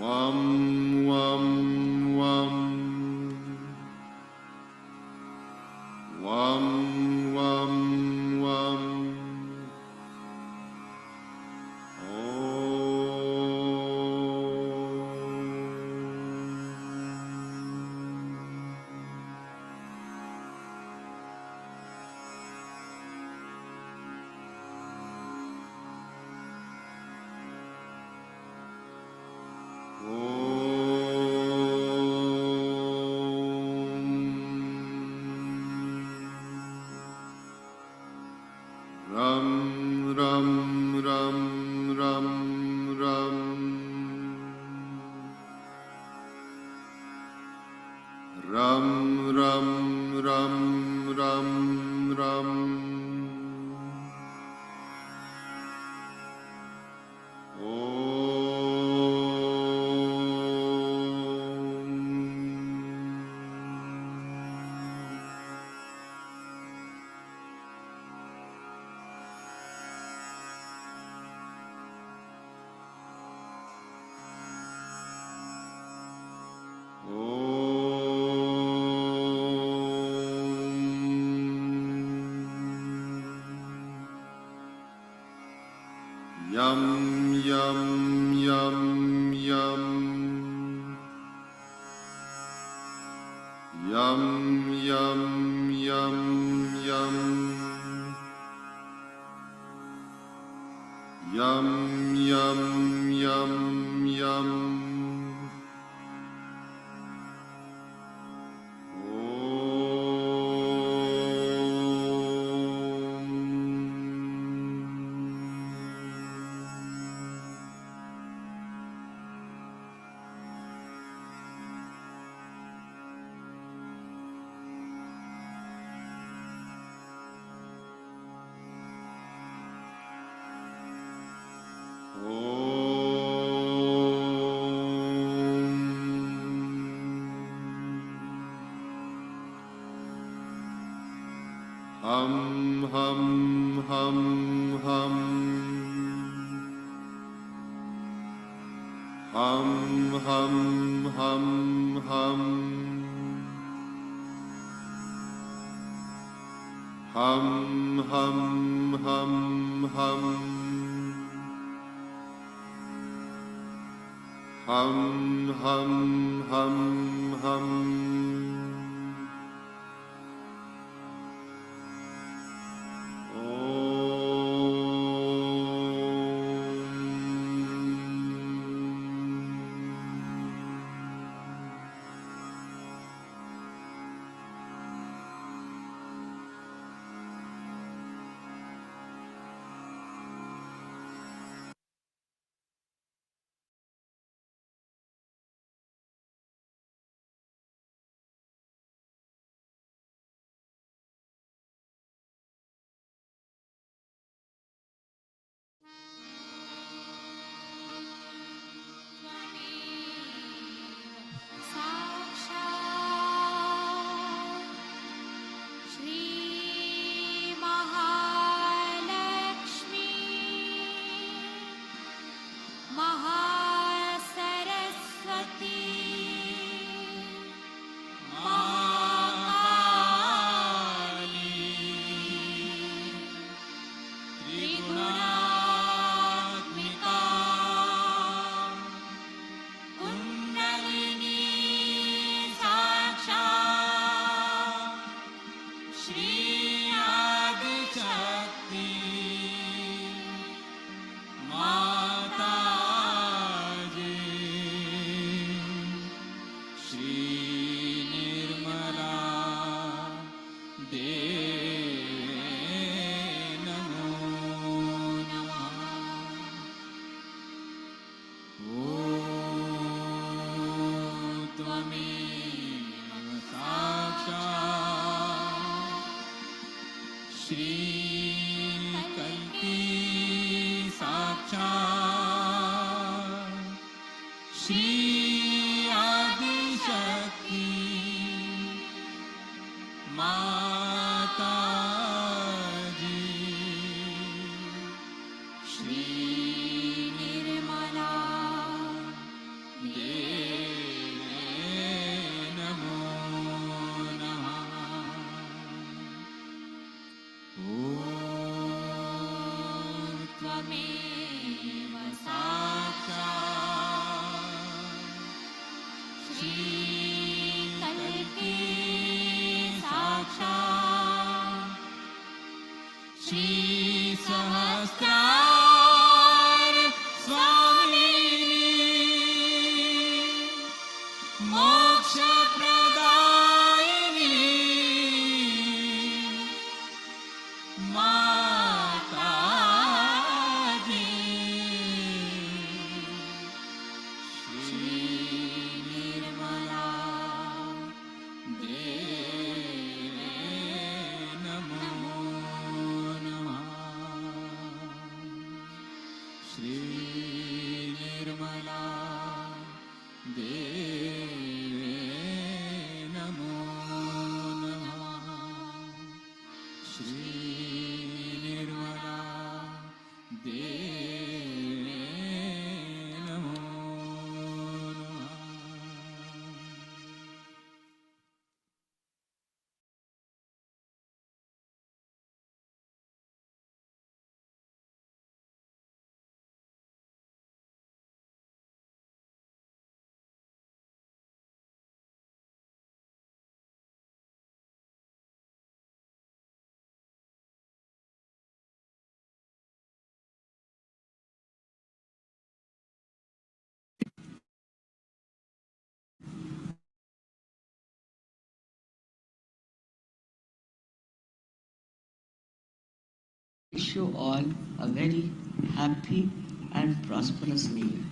Wam wam wam. Wam wam wam. Ram ram ram ram ram. Ram ram ram ram ram. Yum yum yum yum. Yum yum yum yum. Yum yum yum yum. Hum hum hum hum. Hum hum hum hum. Hum hum hum hum. Hum hum hum hum. Shri Nirmala Deve Namo Namah. Shri Nirmala Deve Namo Namah. Wish you all a very happy and prosperous new year.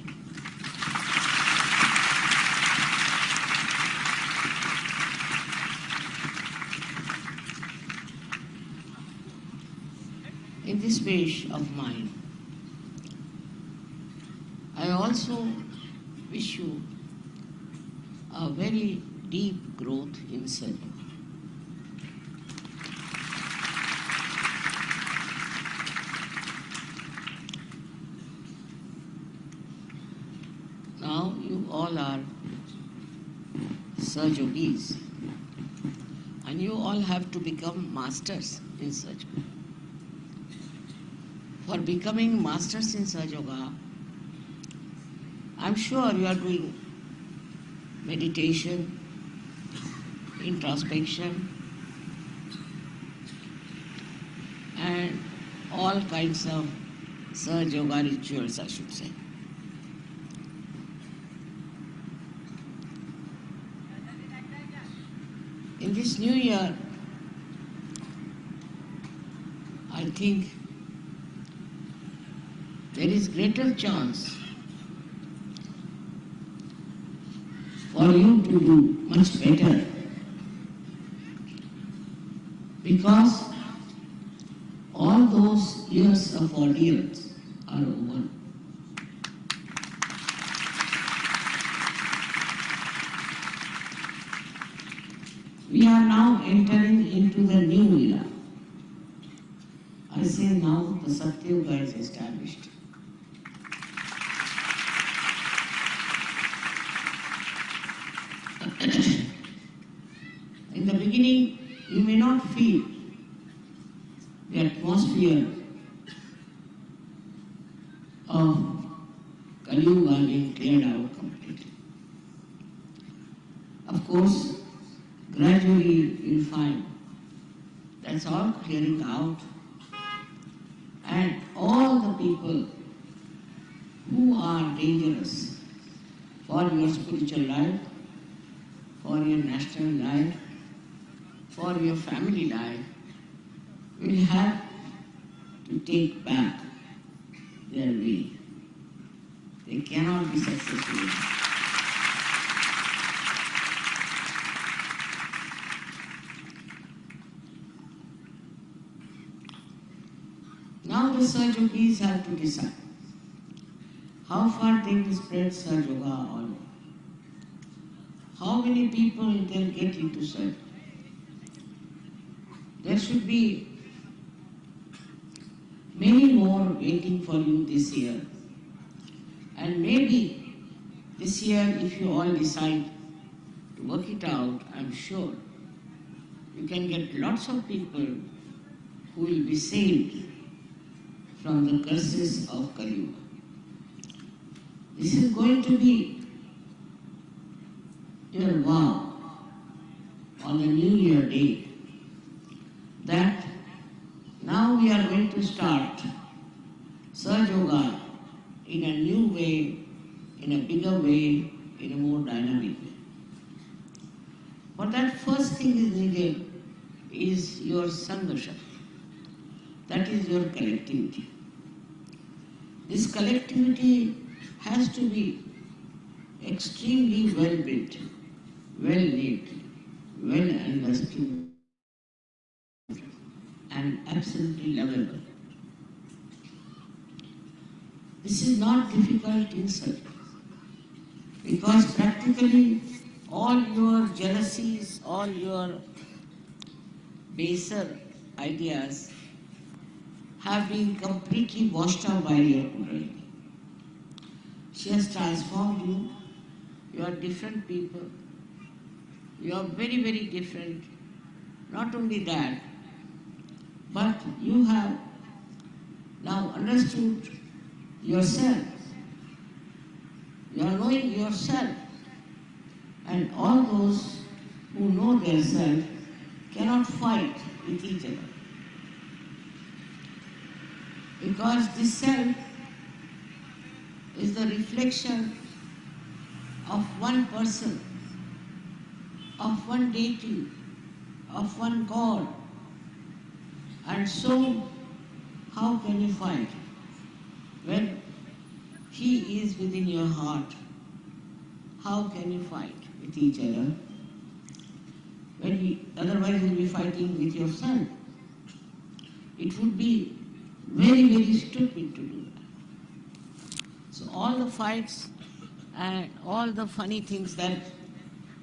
In this wish of mine, I also wish you a very deep growth in self. Now you all are Saj Yogis, and you all have to become masters in Saj Yoga. For becoming masters in Saj Yoga, I'm sure you are doing meditation, introspection, and all kinds of Saj Yoga rituals, I should say. In this new year, I think there is greater chance for you to do much better, because all those years of ordeals are over. We are now entering into the new era. I say now the Satyuga is established. In the beginning, you may not feel the atmosphere of Kali Yuga being cleared out completely. Of course, gradually you'll find that's all clearing out, and all the people who are dangerous for your spiritual life, for your national life, for your family life, will have to take back their way. They cannot be successful. Now the Saj Yogis have to decide how far they will spread Saj Yoga all over. How many people they'll get into Saj. There should be many more waiting for you this year. And maybe this year, if you all decide to work it out, I'm sure you can get lots of people who will be saved from the curses of Kali Yuga. This is going to be your vow on the New Year day, that now we are going to start Saj Yoga in a new way, in a bigger way, in a more dynamic way. For that, first thing is needed is your Sangha Shakti. That is your collectivity. This collectivity has to be extremely well built, well knit, well understood, and absolutely lovable. This is not difficult in Sahaja, because practically all your jealousies, all your baser ideas have been completely washed out by your Kundalini. She has transformed you. You are different people. You are very, very different. Not only that, but you have now understood yourself. You are knowing yourself. And all those who know their self cannot fight with each other. Because this self is the reflection of one person, of one deity, of one God. And so, how can you fight when He is within your heart? How can you fight with each other? Otherwise you'll be fighting with yourself. It would be very, very stupid to do that. So all the fights and all the funny things that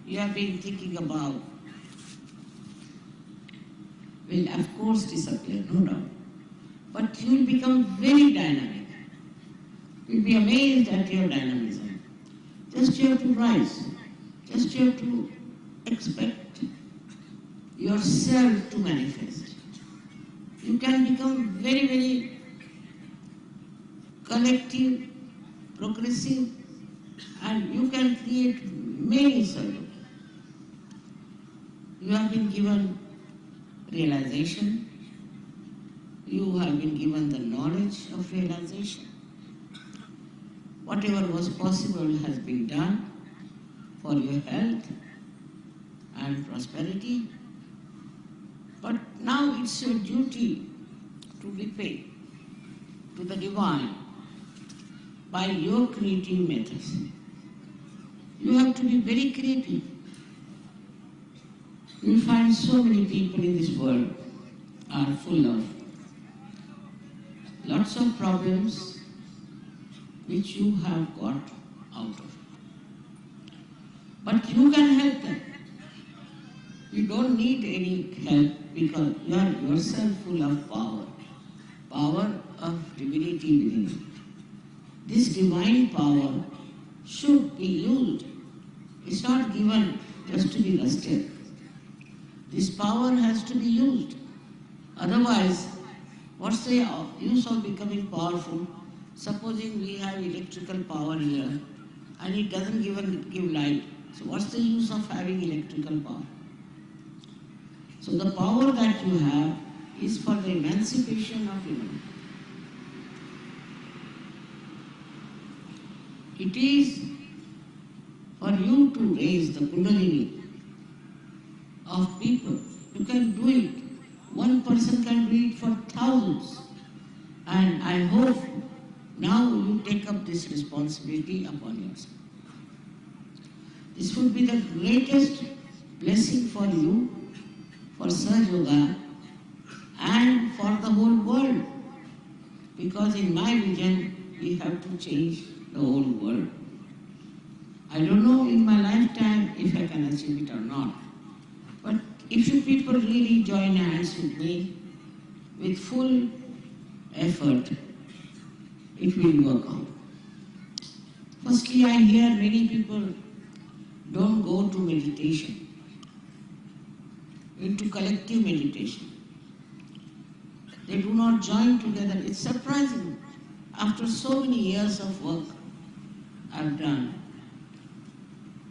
you have been thinking about will of course disappear, no doubt. But you will become very dynamic. You'll be amazed at your dynamism. Just you have to rise. Just you have to expect yourself to manifest. You can become very, very collective, progressive, and you can create many solutions. You have been given realization. You have been given the knowledge of realization. Whatever was possible has been done for your health and prosperity. But now it's your duty to repay to the divine by your creative methods. You have to be very creative. You will find so many people in this world are full of lots of problems which you have got out of. But you can help them. You don't need any help because you are yourself full of power, power of divinity within you. This divine power should be used. It's not given just to be lusted. This power has to be used. Otherwise, what's the use of becoming powerful? Supposing we have electrical power here and it doesn't give light. So what's the use of having electrical power? So the power that you have is for the emancipation of humanity. It is for you to raise the Kundalini of people. You can do it. One person can do it for thousands. And I hope now you take up this responsibility upon yourself. This would be the greatest blessing for you, for Sahaja Yoga, and for the whole world. Because in my vision, we have to change the whole world. I don't know in my lifetime if I can achieve it or not. But if you people really join hands with me, with full effort, it will work out. Firstly, I hear many people don't go to meditation, into collective meditation. They do not join together. It's surprising. After so many years of work I've done,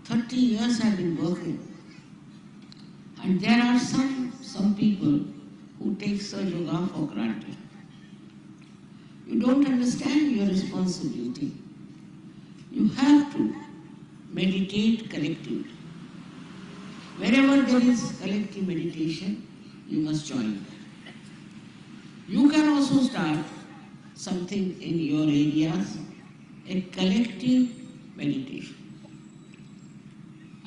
30 years I've been working, and there are some people who take Sahaja Yoga for granted. You don't understand your responsibility. You have to meditate collectively. Wherever there is collective meditation, you must join. You can also start something in your areas, a collective meditation.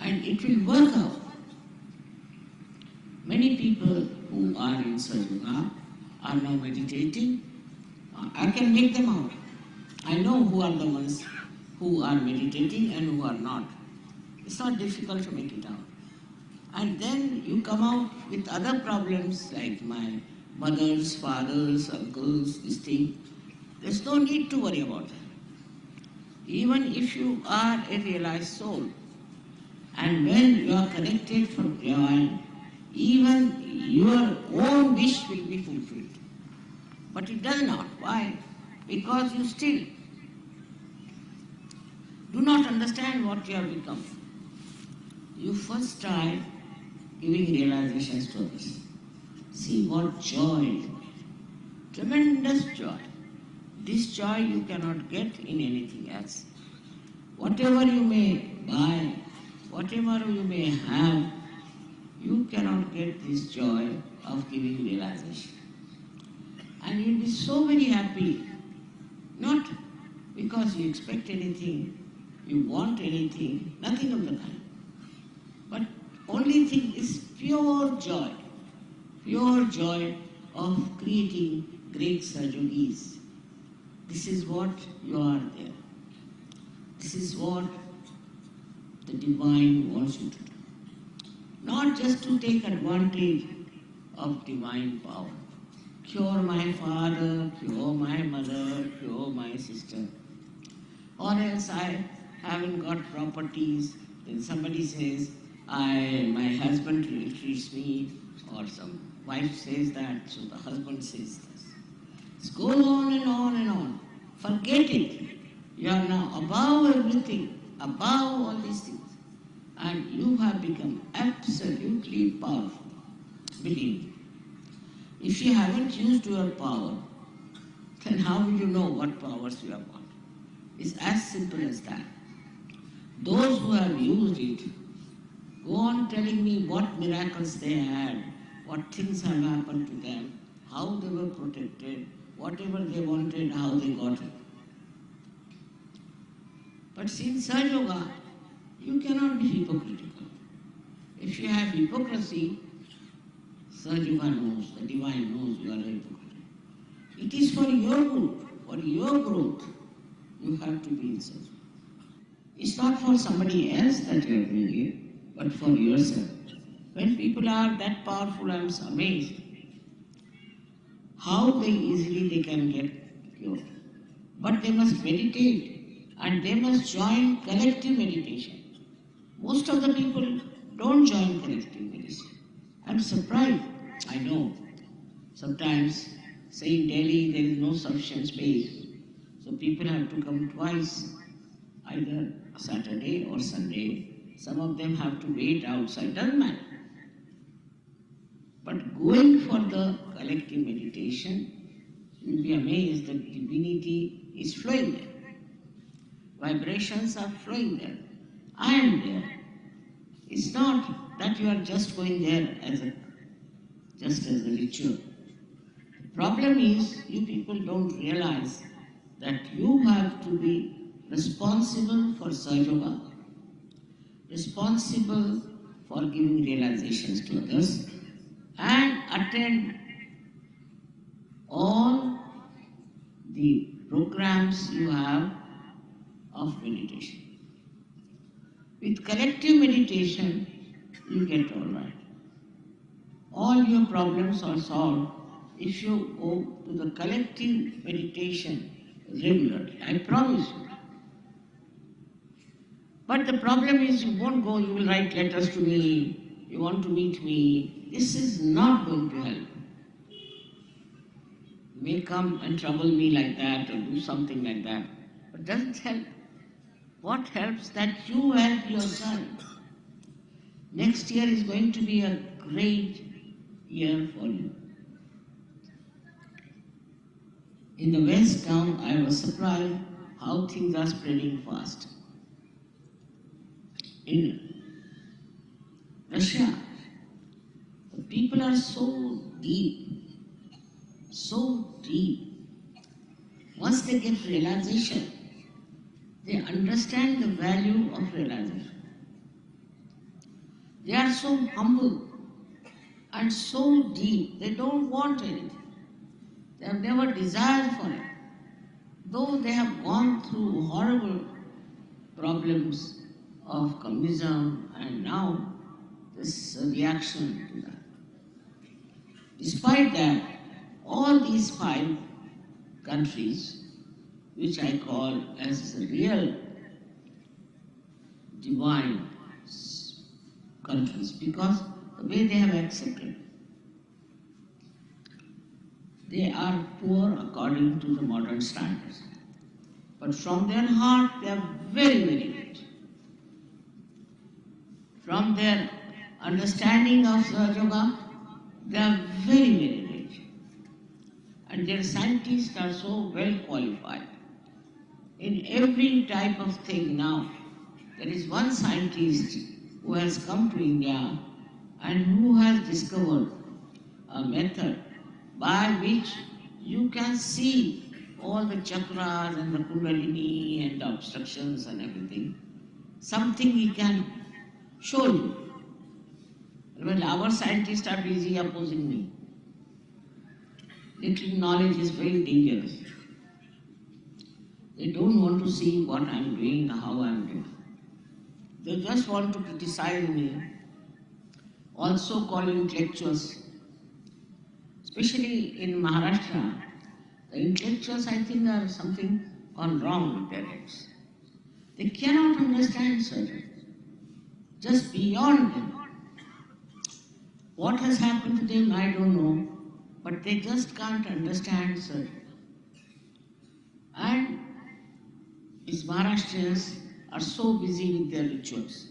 And it will work out. Many people who are in Sahaja Yoga are now meditating. I can make them out. I know who are the ones who are meditating and who are not. It's not difficult to make it out. And then you come out with other problems like my mothers, fathers, uncles, this thing. There's no need to worry about that. Even if you are a realized soul, and when you are connected from divine, even your own wish will be fulfilled. But it does not. Why? Because you still do not understand what you have become. You first try giving realizations to others. See what joy, tremendous joy. This joy you cannot get in anything else. Whatever you may buy, whatever you may have, you cannot get this joy of giving realization. And you'll be so very happy, not because you expect anything, you want anything, nothing of the kind. But only thing is pure joy of creating great Sajogis. This is what you are there. This is what the divine wants you to do. Not just to take advantage of divine power. Cure my father, cure my mother, cure my sister. Or else I haven't got properties, then somebody says, my husband treats me, or some wife says that, so the husband says this. It goes on and on and on. Forget it. You are now above everything, above all these things. And you have become absolutely powerful. Believe me. If you haven't used your power, then how will you know what powers you have got? It's as simple as that. Those who have used it, go on telling me what miracles they had, what things have happened to them, how they were protected, whatever they wanted, how they got it. But since Sahaja Yoga, you cannot be hypocritical. If you have hypocrisy, Sahaja Yoga knows, the divine knows you are a hypocrite. It is for your good, for your growth, you have to be in Sahaja Yoga. It's not for somebody else that you are doing it, but for yourself. When people are that powerful, I am amazed how easily they can get cured. But they must meditate and they must join collective meditation. Most of the people don't join collective meditation. I'm surprised. I know. Sometimes, say in Delhi, there is no sufficient space. So people have to come twice, either Saturday or Sunday. Some of them have to wait outside, doesn't matter. But going for the collective meditation, you'll be amazed that divinity is flowing there. Vibrations are flowing there. I am there. It's not that you are just going there just as a ritual. The problem is you people don't realize that you have to be responsible for Sahaja Yoga, responsible for giving realizations to others, and attend all the programs you have of meditation. With collective meditation, you get all right. All your problems are solved if you go to the collective meditation regularly. I promise you. But the problem is you won't go, you will write letters to me, you want to meet me. This is not going to help. You may come and trouble me like that or do something like that, but it doesn't help. What helps? That you help yourself. Next year is going to be a great year for you. In the West now, I was surprised how things are spreading fast. In Russia, the people are so deep, so deep. Once they get realization, they understand the value of realization. They are so humble and so deep, they don't want anything. They have never desired for it. though they have gone through horrible problems of communism and now this reaction to that. Despite that, all these five countries, which I call as real divine countries, because the way they have accepted, they are poor according to the modern standards. But from their heart, they are very, very rich. From their understanding of Sahaja, they are very, very rich. And their scientists are so well qualified. In every type of thing now, there is one scientist who has come to India and who has discovered a method by which you can see all the chakras and the kundalini and the obstructions and everything. Something he can show you. Well, our scientists are busy opposing me. Little knowledge is very dangerous. They don't want to see what I am doing, how I am doing. They just want to criticize me, also calling intellectuals. Especially in Maharashtra, the intellectuals, I think, are something gone wrong with their heads. They cannot understand surgery. Just beyond them. What has happened to them, I don't know, but they just can't understand surgery. And these Maharashtrians are so busy with their rituals.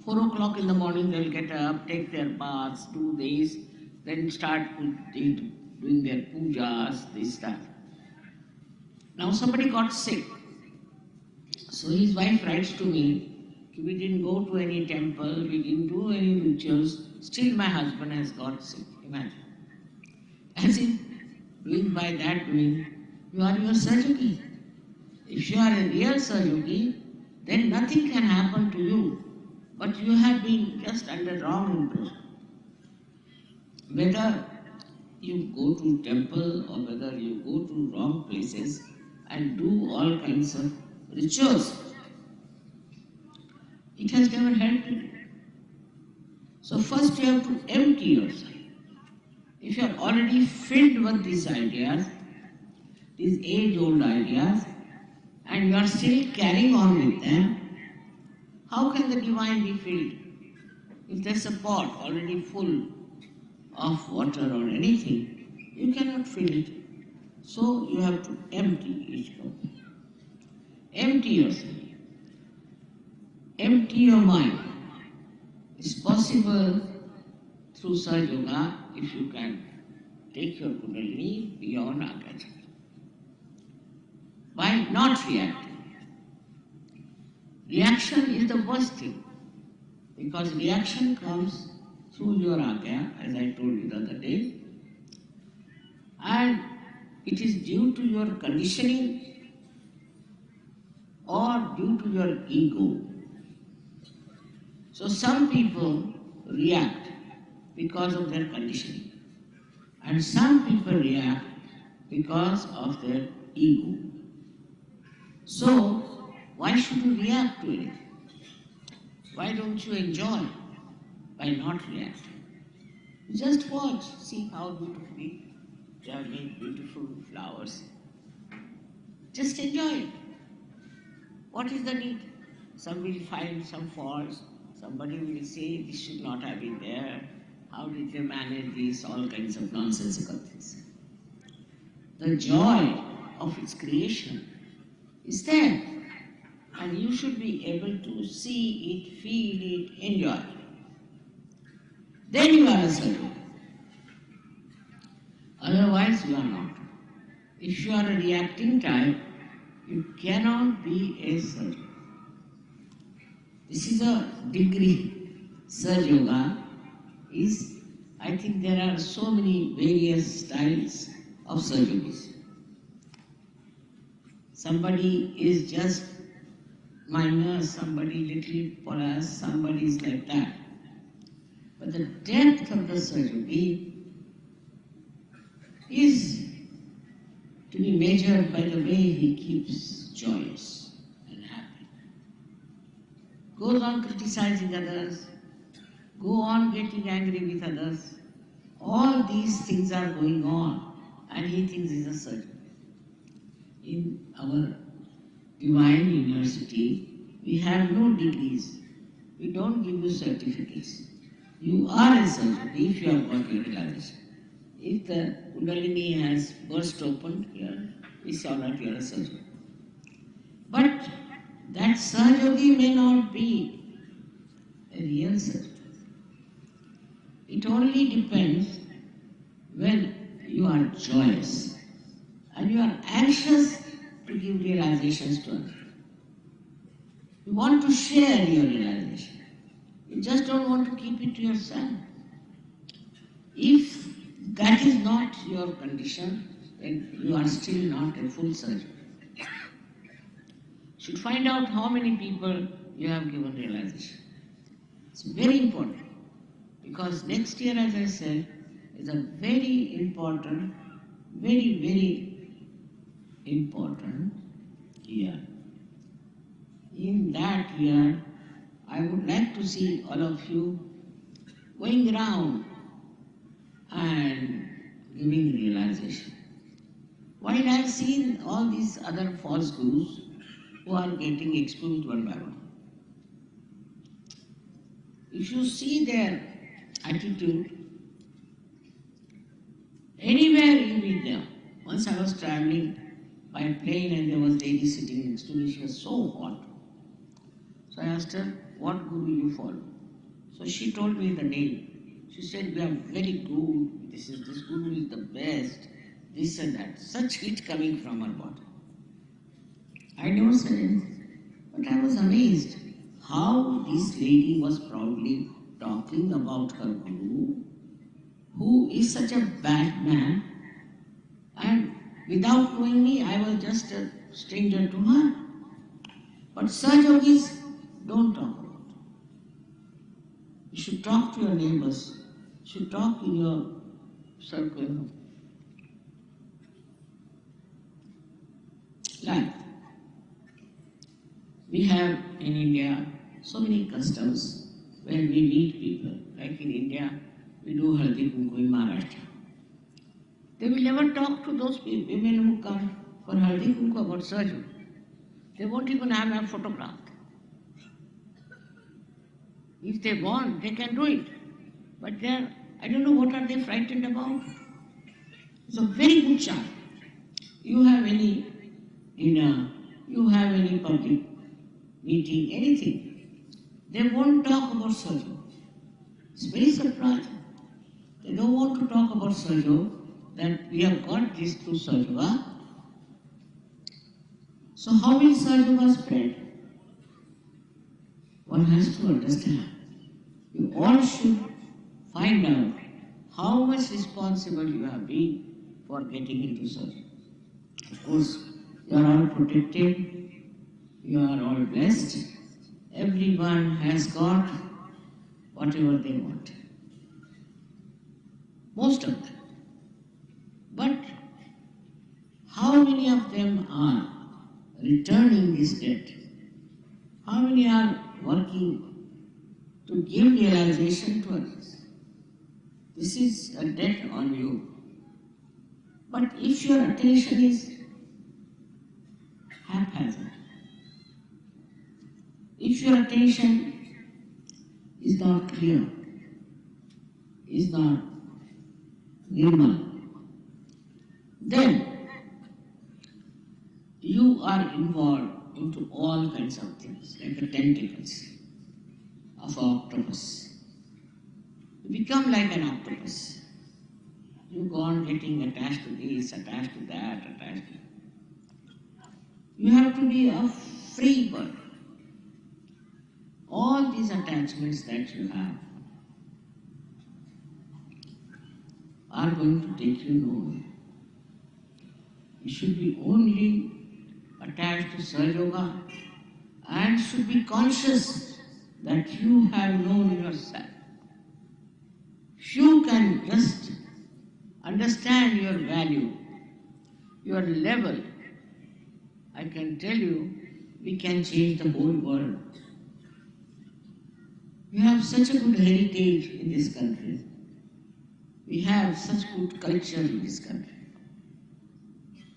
4 o'clock in the morning, they'll get up, take their baths, do this, then start doing their pujas, this, that. Now somebody got sick. So his wife writes to me, we didn't go to any temple, we didn't do any rituals, still my husband has got sick. Imagine. As if doing by that doing, you are your Sahaja. If you are a real Sahaja, then nothing can happen to you. But you have been just under wrong impression. Whether you go to temple or whether you go to wrong places and do all kinds of rituals, it has never helped you. So first you have to empty yourself. If you are already filled with these ideas, these age-old ideas, and you are still carrying on with them, how can the divine be filled? If there's a pot already full of water or anything, you cannot fill it. So you have to empty each cup. Empty yourself. Empty your mind. It's possible through Sahaja if you can take your kundalini beyond Agya. By not reacting. Reaction is the worst thing, because reaction comes through your Agya, as I told you the other day, and it is due to your conditioning or due to your ego. So some people react because of their conditioning, and some people react because of their ego. So, why should you react to it? Why don't you enjoy by not reacting? Just watch, see how beautifully they have made beautiful flowers. Just enjoy it. What is the need? Some will find some faults, somebody will say this should not have been there, how did they manage this, all kinds of nonsensical things. The joy of its creation is there, and you should be able to see it, feel it, enjoy it. Then you are a Sahaja. Otherwise you are not. If you are a reacting type, you cannot be a Sahaja. This is a degree. Sahaja is, I think there are so many various styles of Sahajas. Somebody is just minor, somebody little porous, somebody is like that. But the depth of the Sahaja is to be measured by the way he keeps joyous and happy. Goes on criticizing others, go on getting angry with others. All these things are going on and he thinks he's a surgeon. In our divine university, we have no degrees. We don't give you certificates. You are a surgeon if you have got your realization. If the Kundalini has burst open here, we saw that you are a surgeon. But that Sahaja may not be a real surgeon. It only depends when you are joyous and you are anxious to give realizations to others. You want to share your realization. You just don't want to keep it to yourself. If that is not your condition, then you are still not a full surgeon. You should find out how many people you have given realization. It's very important because next year, as I said, is a very important, very important year. In that year, I would like to see all of you going around and giving realization. While I have seen all these other false gurus who are getting exposed one by one, if you see their attitude, anywhere you meet them. Once I was traveling by plane and there was a lady sitting next to me, she was so hot. So I asked her, what guru you follow? So she told me the name. She said, we are very good, this guru is the best, this and that. Such heat coming from her body. I never said anything, but I was amazed how this lady was proudly talking about her guru, who is such a bad man, and without knowing me, I was just a stranger to her. But such yogis don't talk about it. You should talk to your neighbors. You should talk in your circle. Like, we have in India so many customs where we meet people. Like in India, we do Haldi Kunku in Maharashtra. They will never talk to those people, women who come for Haldi Kunku about surgery. They won't even have a photograph. If they want, they can do it. But I don't know what are they frightened about. It's a very good chance. You have any dinner, you have any public meeting, anything. They won't talk about surgery. It's very surprising. They don't want to talk about surgery, that we have got this through surgery. So how will surgery spread? One has to understand. You all should find out how much responsible you have been for getting into surgery. Of course, you are all protected, you are all blessed. Everyone has got whatever they want. Most of them. But how many of them are returning this debt? How many are working to give realization to others? This is a debt on you. But if your attention is haphazard, if your attention is not clear, is not nirmal, then you are involved into all kinds of things, like the tentacles of an octopus. You become like an octopus. You go on getting attached to this, attached to that, attached to that. You have to be a free bird. All these attachments that you have are going to take you nowhere. You should be only attached to Sahaja Yoga and should be conscious that you have known yourself. If you can just understand your value, your level, I can tell you, we can change the whole world. We have such a good heritage in this country. We have such good culture in this country.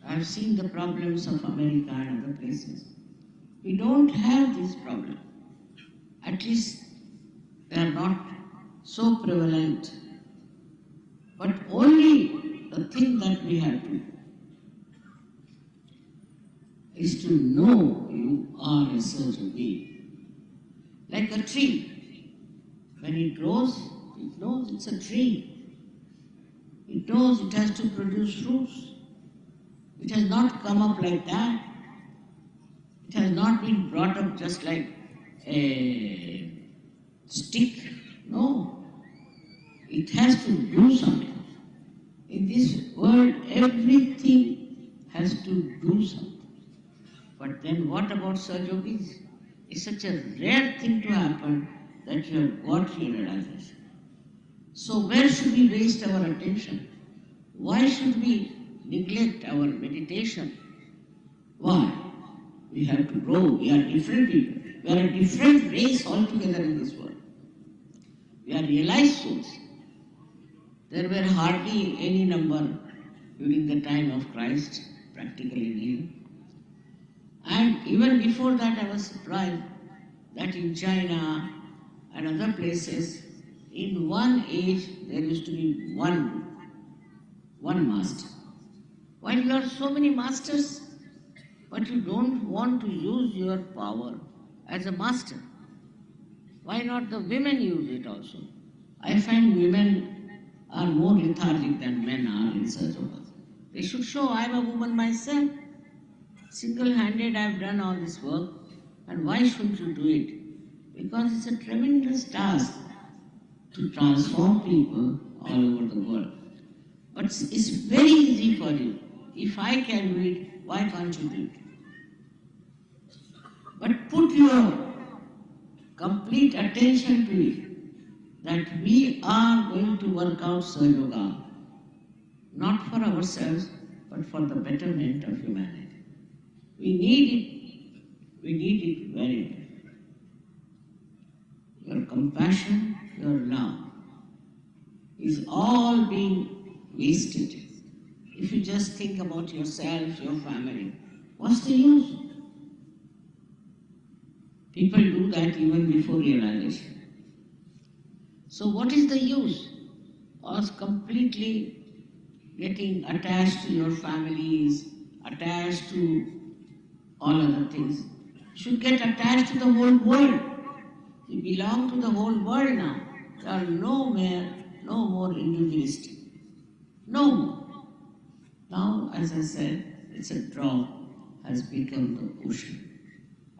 I have seen the problems of America and other places. We don't have this problem. At least they are not so prevalent. But only the thing that we have to do is to know you are a certain being. Like a tree. When it grows, it knows it's a tree. It knows it has to produce fruits. It has not come up like that. It has not been brought up just like a stick. No. It has to do something. In this world, everything has to do something. But then what about Sahajogis? It's such a rare thing to happen that you have got your realization. So where should we waste our attention? Why should we neglect our meditation? Why? We have to grow. We are different people. We are a different race altogether in this world. We are realized souls. There were hardly any number during the time of Christ, practically nil. And even before that, I was surprised that in China and other places, in one age, there used to be one master. While you are so many masters, but you don't want to use your power as a master. Why not the women use it also? I find women are more lethargic than men are in such a way. They should show I am a woman myself. Single-handed I have done all this work, and why shouldn't you do it? Because it's a tremendous task to transform people all over the world. But it's very easy for you. If I can do it, why can't you do it? But put your complete attention to it, that we are going to work out Sahaja, not for ourselves, but for the betterment of humanity. We need it very much. Your compassion, your love is all being wasted. If you just think about yourself, your family, what's the use? People do that even before realization. So what is the use of completely getting attached to your families, attached to all other things? You should get attached to the whole world. You belong to the whole world now. There are no more individualistic. No more. Now, as I said, it's a drop has become the ocean.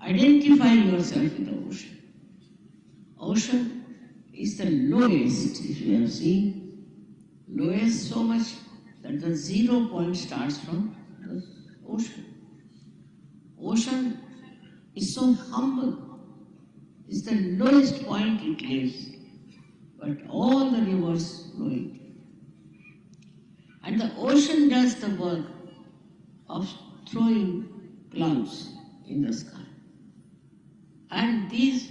Identify yourself with the ocean. Ocean is the lowest, if you have seen, lowest so much that the 0 point starts from the ocean. Ocean is so humble. It's the lowest point it lives, but all the rivers flow it. And the ocean does the work of throwing clouds in the sky. And these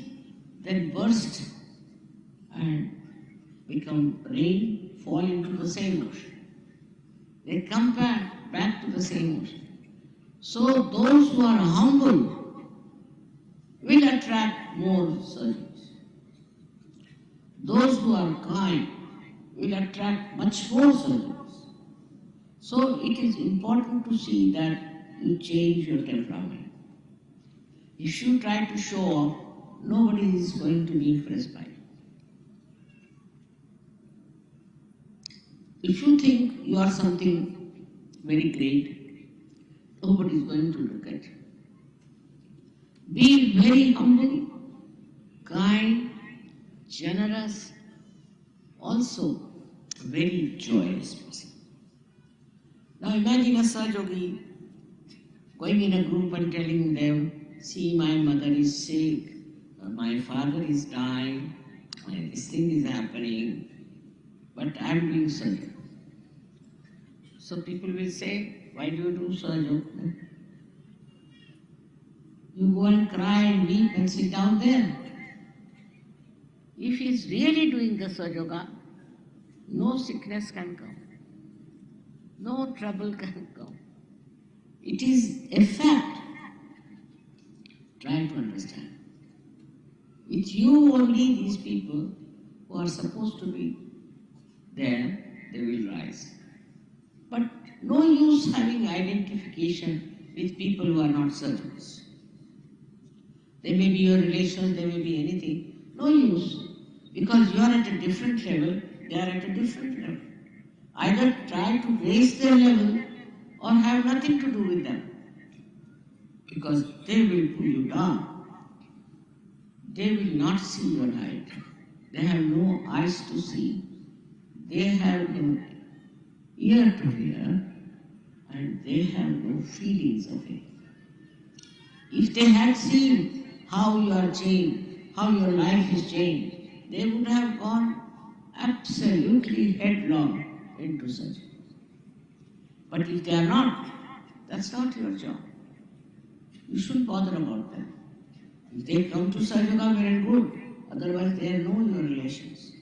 then burst and become rain, fall into the same ocean. They come back to the same ocean. So those who are humble will attract more servants. Those who are kind will attract much more servants. So it is important to see that you change your temperament. If you try to show off, nobody is going to be impressed by you. If you think you are something very great, nobody is going to look at you. Be very humble, kind, generous, also very joyous person. Now imagine a Sahaja going in a group and telling them, see, my mother is sick, my father is dying, this thing is happening, but I am doing Sahaja. So people will say, Why do you do Sahaja? You go and cry and weep and sit down there. If he is really doing the Sahaja, no sickness can come, no trouble can come. It is a fact. Try to understand. With you only, these people who are supposed to be there, they will rise. But no use having identification with people who are not surgeons. They may be your relations, they may be anything. No use. Because you are at a different level, they are at a different level. Either try to raise their level or have nothing to do with them. Because they will pull you down. They will not see your light. They have no eyes to see. They have no ear to hear. And they have no feelings of it. If they had seen how you are changed, how your life is changed, they would have gone absolutely headlong into such. But if they are not, that's not your job. You shouldn't bother about them. If they come to Sahaja, well and good. Otherwise, they know your relations.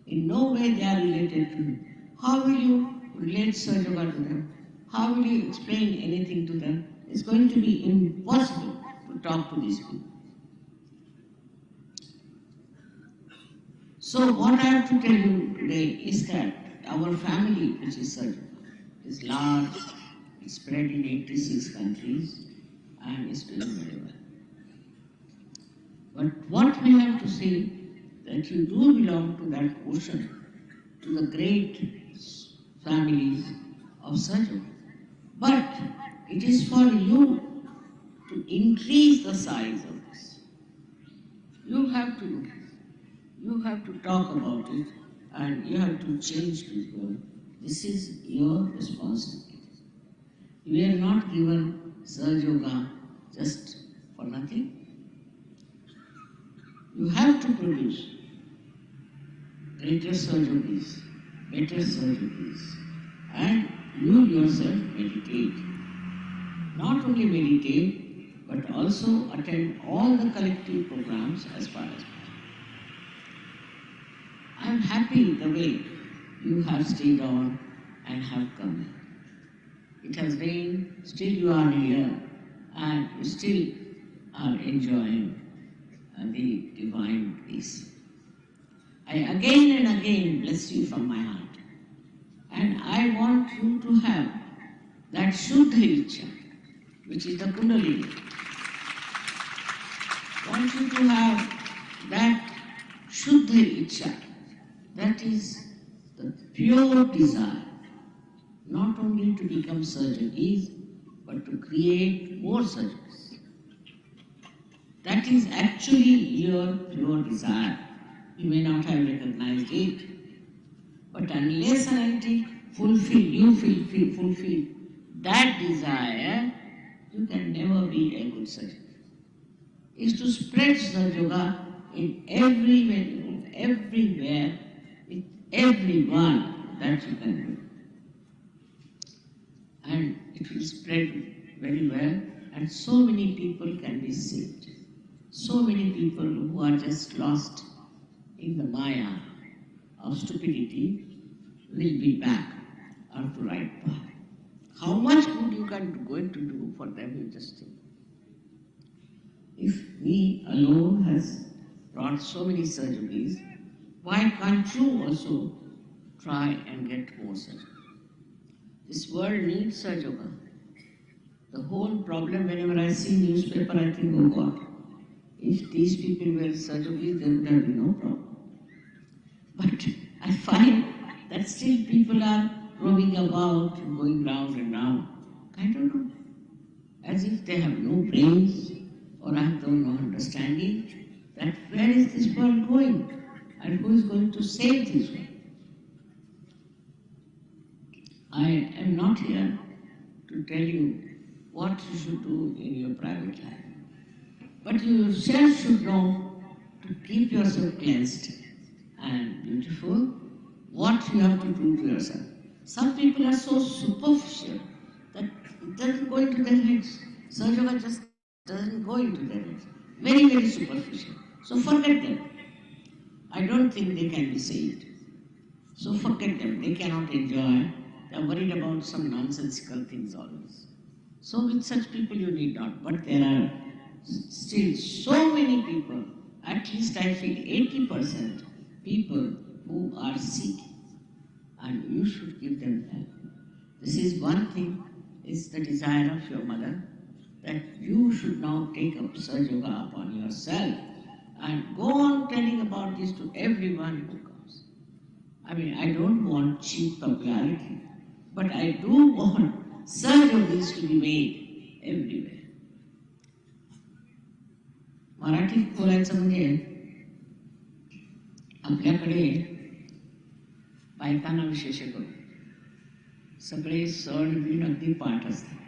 In no way they are related to you. How will you relate Sahaja to them? How will you explain anything to them? It's going to be impossible to talk to these people. So what I have to tell you today is that our family, which is Sahaja, is large, it's spread in 86 countries, and is doing very well. But what we have to say, that you do belong to that ocean, to the great families of Sahaja. But it is for you to increase the size of this. You have to talk about it, and you have to change people. This is your responsibility. We are not given Sahaja just for nothing. You have to produce greater surgeries, better surgeries, and you yourself meditate. Not only meditate, but also attend all the collective programs as far as possible. I am happy the way you have stayed on and have come. It has rained, still you are here, and you still are enjoying the divine peace. I again and again bless you from my heart. And I want you to have that Shuddha Ichha, which is the Kundalini. I want you to have that Shuddha Ichha, that is the pure desire, not only to become surgeons, but to create more surgeons. That is actually your pure desire. You may not have recognized it, but unless and until you fulfill that desire, you can never be a good surgeon. Is to spread Sahaja in every venue, everywhere, with everyone that you can do. And it will spread very well, and so many people can be saved. So many people who are just lost in the maya of stupidity will be back on the right path. How much good you can going to do for them, you just think. If we alone has brought so many surgeries, why can't you also try and get more surgery? This world needs Sahaja. The whole problem, whenever I see newspaper, I think, oh God, if these people were surgeries, there would have been no problem. But I find that still people are roaming about, going round and round. I don't know. As if they have no brains, or I have no understanding that where is this world going, and who is going to save this world. I am not here to tell you what you should do in your private life. But you yourself should know to keep yourself cleansed and beautiful, what you have to do to yourself. Some people are so superficial that It doesn't go into their heads. Sahaja just doesn't go into their heads. Very, very superficial. So forget them. I don't think they can be saved. So forget them. They cannot enjoy. They are worried about some nonsensical things always. So with such people you need not. But there are still so many people, at least I feel 80% people who are sick, and you should give them help. This is one thing, is the desire of your mother, that you should now take up Sahaja Yoga upon yourself and go on telling about this to everyone who comes. I mean, I don't want cheap popularity, but I do want Sahaja Yogis to be made everywhere. मराठीत बोलायचं म्हणजे आपल्याकडे बायकांना विशेष करून सगळे सण बिन अगदी पाठ असतात.